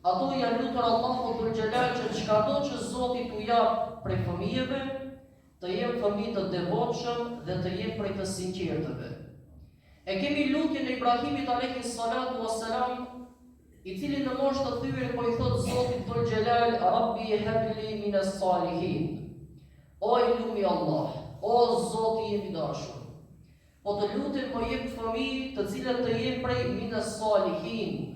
ato janë lutur Allahu dhul xhelal që çkado që Zoti t'u jap prej fëmijëve, të jenë fëmijë të devotshëm dhe të jenë prej të sinqertëve. E kemi lutjen e Ibrahimit alayhi salatu wassalam, i cili në moshë të thyrë po i thot Zotit dhul xhelal, Rabbi habli minas salihin. O i lumi Allah, o Zoti i dashur, po të lutem po jep fëmijë të cilët të jenë prej minas salihin,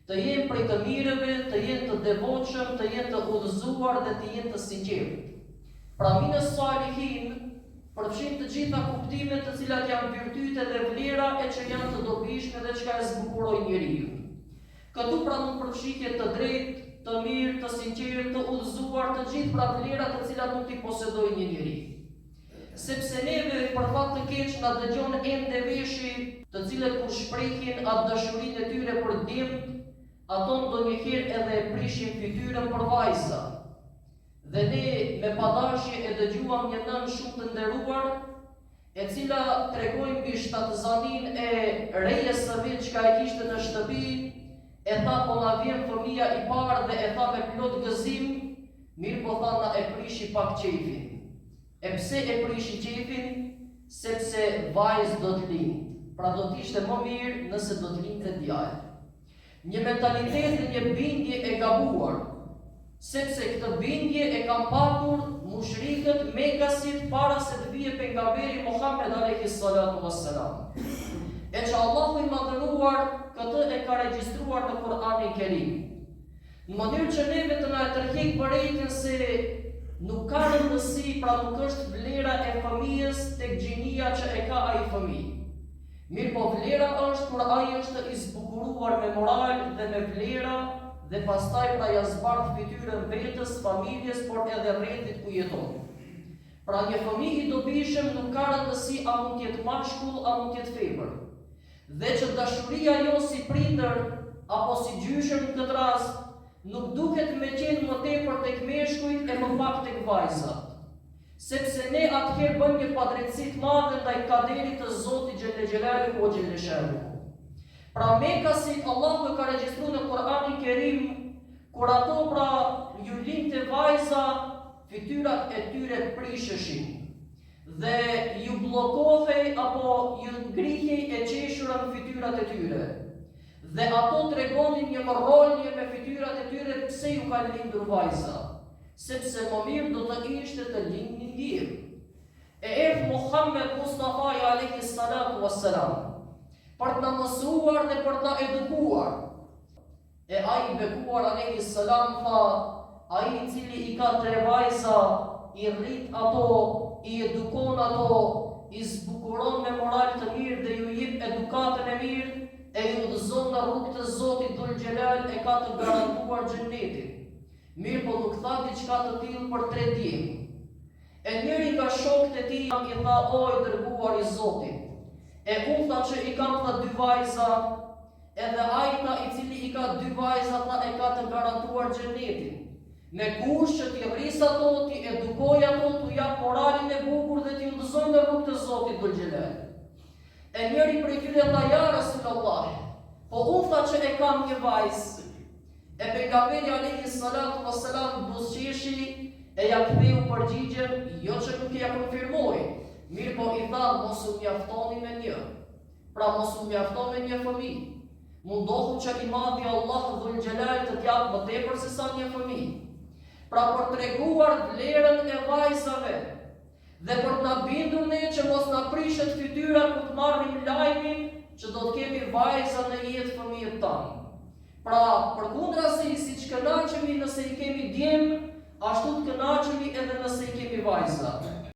të jenë prej të mirëve, të jenë të devotshëm, të jenë të udhëzuar dhe të jenë të sinqertë. Pra minas salihin përfshin të gjitha kuptimet të cilat janë virtyte dhe vlera e që janë të dobishme dhe çka e zbukurojnë njeriu. Këtu pra mund përfshitje të drejtë, të mirë, të sinqertë, të udhëzuar, të gjithë pra vlerat të cilat mund t'i posedojë një njeri. Sepse neve për fat të keq na dëgjon ende veshi të cilët kur shprehin atë dashurinë e tyre për djemt, ato ndonjëherë edhe e prishin fytyrën për vajza. Dhe ne me padashje e dëgjuam një nën shumë të nderuar, e cila tregoi mbi shtatëzanin e rejes së vet çka e kishte në shtëpi, e tha po na vjen fëmia i parë dhe e tha me plot gëzim, mirë po tha na e prishi pak qefin. E pse e prishi qefin? Sepse vajzë do të lind. Pra do t'ishte më mirë nëse do të lindte djalë. Një mentalitet dhe një bindje e gabuar, sepse këtë bindje e kam patur mushrikët Mekasit para se të vije pejgamberi Muhammed alayhi salatu wassalam. E që Allahu i madhëruar këtë e ka regjistruar në Kur'anin Kerim. Në mënyrë që neve të na e tërheq përrejtjen se nuk ka rëndësi, pra nuk është vlera e fëmijës tek gjinia që e ka ai fëmijë. Mirë po vlera është kur ai është i zbukuruar me moral dhe me vlera dhe pastaj pra ja zbardh fytyrën vetës, familjes, por edhe rrjetit ku jeton. Pra një fëmijë i dobishëm nuk ka rëndësi a mund të jetë mashkull, a mund të jetë femër. Dhe që dashuria jo si prindër apo si gjysher në këtë rast nuk duhet me qenë më tepër tek meshkujt e më pak tek vajzat. Sepse ne atëherë bëm një padrejtësi të madhe ndaj kaderit të Zotit xhelle xhelaluhu o xhelle shanuhu. Pra Mekasit Allahu e ka regjistruar në Kur'anin Kerim, kur ato pra ju lindte vajza, fytyrat e tyre prisheshin dhe ju bllokohej apo ju ngrihej e qeshura në fytyrat e tyre. Dhe ato tregonin një mërrolje me fytyrat e tyre pse ju ka lindur vajza, sepse më mirë do të ishte të lindnin lirë. E erdhi Muhammed Mustafa alayhi salatu wassalam për të na mësuar dhe për të na edukuar. E ai i bekuar alayhi salam tha, ai i cili i ka 3 vajza, i rrit ato, i edukon ato, i zbukuron me moral të mirë dhe ju jep edukatën e mirë, e ju udhëzon në rrugë të Zotit dhul xhelal, e ka të garantuar xhenetin. Mirë po nuk tha diçka të tillë për 3 djem. E njëri nga shokët e tij i tha, o i dërguar i Zotit, e unë tha që i kam tha 2 vajza, edhe ai tha i cili i ka 2 vajza tha e ka të garantuar xhenetin. Me kush që t'i rris ato, t'i edukoj ato, t'u jap moralin e bukur dhe t'i udhëzon në rrugë të Zotit dhul xhelal. E njëri prej tyre tha, ja Rasulullah, po unë tha që e kam një vajzë. E pejgamberi alayhi salatu wassalam buzëqeshi e ja ktheu përgjigjen, jo që nuk ja konfirmoi, mirë po i tha, mos u mjaftoni me një. Pra mos u mjafton me një fëmijë. Mundohu që i madhi Allah dhul xhelal të t'jap më tepër se sa një fëmijë. Pra për treguar vlerën e vajzave dhe për t'na bindur ne që mos na prishet fytyra kur të marrim lajmin që do të kemi vajza në jetë fëmijët tanë. Pra përkundrazi siç kënaqemi nëse i kemi djem, ashtu të kënaqemi edhe nëse i kemi vajza.